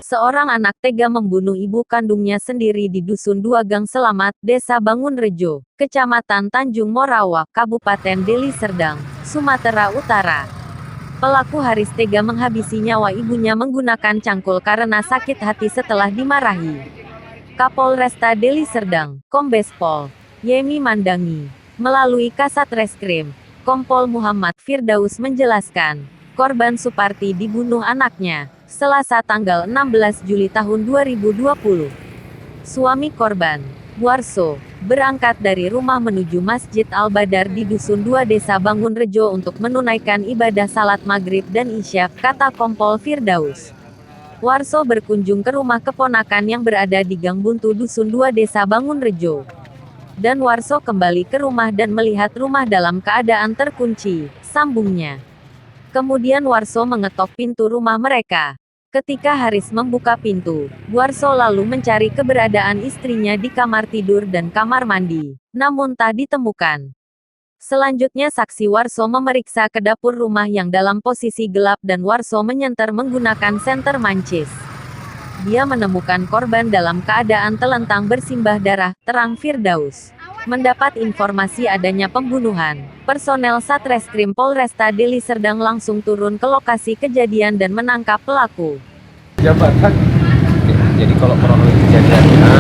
Seorang anak tega membunuh ibu kandungnya sendiri di Dusun Dua Gang Selamat, Desa Bangunrejo, Kecamatan Tanjung Morawak, Kabupaten Deli Serdang, Sumatera Utara. Pelaku Haris tega menghabisi nyawa ibunya menggunakan cangkul karena sakit hati setelah dimarahi. Kapolresta Deli Serdang, Kombes Pol Yemi Mandangi, melalui Kasat Reskrim, Kompol Muhammad Firdaus menjelaskan, korban Suparti dibunuh anaknya, Selasa tanggal 16 Juli tahun 2020. Suami korban, Warso, berangkat dari rumah menuju Masjid Al-Badar di Dusun 2 Desa Bangunrejo untuk menunaikan ibadah salat maghrib dan isya, kata Kompol Firdaus. Warso berkunjung ke rumah keponakan yang berada di Gang Buntu Dusun 2 Desa Bangunrejo. Dan Warso kembali ke rumah dan melihat rumah dalam keadaan terkunci, sambungnya. Kemudian Warso mengetok pintu rumah mereka. Ketika Haris membuka pintu, Warso lalu mencari keberadaan istrinya di kamar tidur dan kamar mandi, namun tak ditemukan. Selanjutnya saksi Warso memeriksa ke dapur rumah yang dalam posisi gelap dan Warso menyenter menggunakan senter mancis. Dia menemukan korban dalam keadaan telentang bersimbah darah, terang Firdaus. Mendapat informasi adanya pembunuhan, personel Satreskrim Polresta Deli Serdang langsung turun ke lokasi kejadian dan menangkap pelaku. Jabatan. Jadi kalau kronologi kejadiannya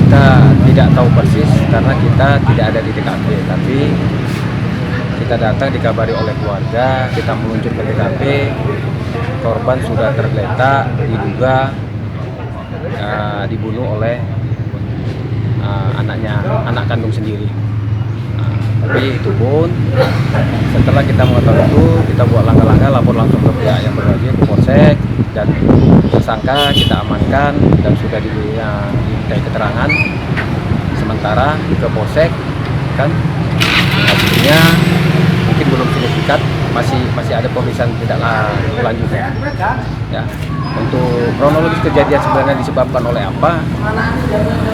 kita tidak tahu persis karena kita tidak ada di TKP, tapi kita datang dikabari oleh keluarga, kita meluncur ke TKP, korban sudah tergeletak, diduga dibunuh oleh anak kandung sendiri. Tapi itu pun setelah kita mengetahui itu, kita buat langkah-langkah, lapor langsung ke pihak yang berwajib, Polsek, dan tersangka kita amankan dan sudah dimintai keterangan sementara ke Polsek, kan hasilnya mungkin belum signifikan, masih ada pemeriksaan tidak lanjut ya. Untuk kronologis kejadian sebenarnya disebabkan oleh apa,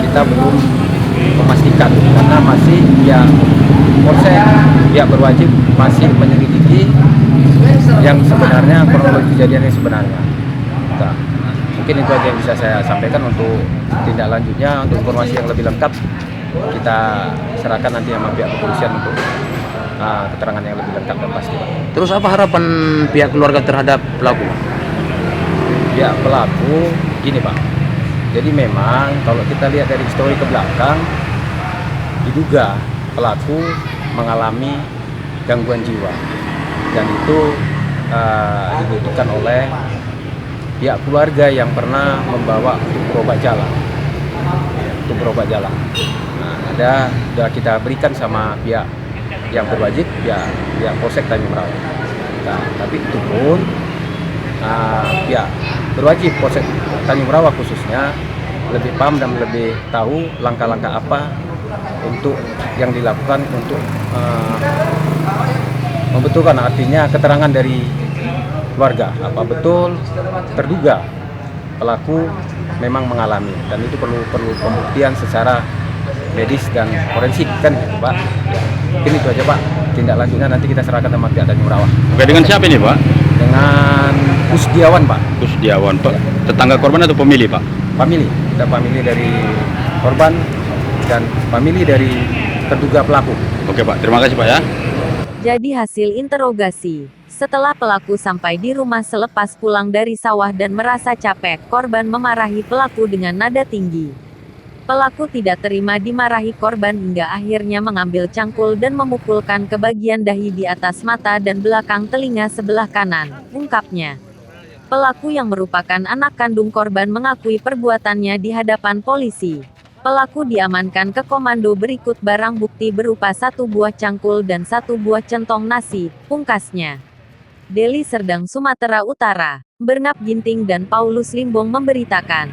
kita belum memastikan karena masih pihak Polsek, pihak berwajib masih menyelidiki yang sebenarnya, kronologi kejadian yang sebenarnya. Nah, mungkin itu aja yang bisa saya sampaikan. Untuk tindak lanjutnya, untuk informasi yang lebih lengkap kita serahkan nanti sama pihak kepolisian untuk keterangan yang lebih lengkap dan pasti. Terus apa harapan pihak keluarga terhadap pelaku? Ya, pelaku gini Pak, jadi memang kalau kita lihat dari histori ke belakang, diduga pelaku mengalami gangguan jiwa dan itu dibutuhkan oleh pihak keluarga yang pernah membawa untuk berobat jalan. Nah, sudah kita berikan sama pihak yang berwajib, pihak Polsek Tanjung Merawat. Nah, tapi itu pun pihak berwajib Polsek Tanjung Merawat khususnya lebih paham dan lebih tahu langkah-langkah apa untuk yang dilakukan untuk membetulkan, artinya keterangan dari keluarga apa betul terduga pelaku memang mengalami, dan itu perlu pembuktian secara medis dan forensik, kan gitu Pak. Ya, mungkin itu aja Pak. Tindak lanjutnya nanti kita serahkan sama pihak Tanjung Merawat. Oke, dengan siapa ini Pak? Dengan Kusdiawan Pak. Kusdiawan Pak. Tetangga korban atau pemilih Pak? Famili, kita famili dari korban dan famili dari terduga pelaku. Oke Pak, terima kasih Pak ya. Jadi hasil interogasi, setelah pelaku sampai di rumah selepas pulang dari sawah dan merasa capek, korban memarahi pelaku dengan nada tinggi. Pelaku tidak terima dimarahi korban hingga akhirnya mengambil cangkul dan memukulkan ke bagian dahi di atas mata dan belakang telinga sebelah kanan, ungkapnya. Pelaku yang merupakan anak kandung korban mengakui perbuatannya di hadapan polisi. Pelaku diamankan ke komando berikut barang bukti berupa 1 buah cangkul dan 1 buah centong nasi, pungkasnya. Deli Serdang, Sumatera Utara, Bernap Ginting dan Paulus Limbong memberitakan.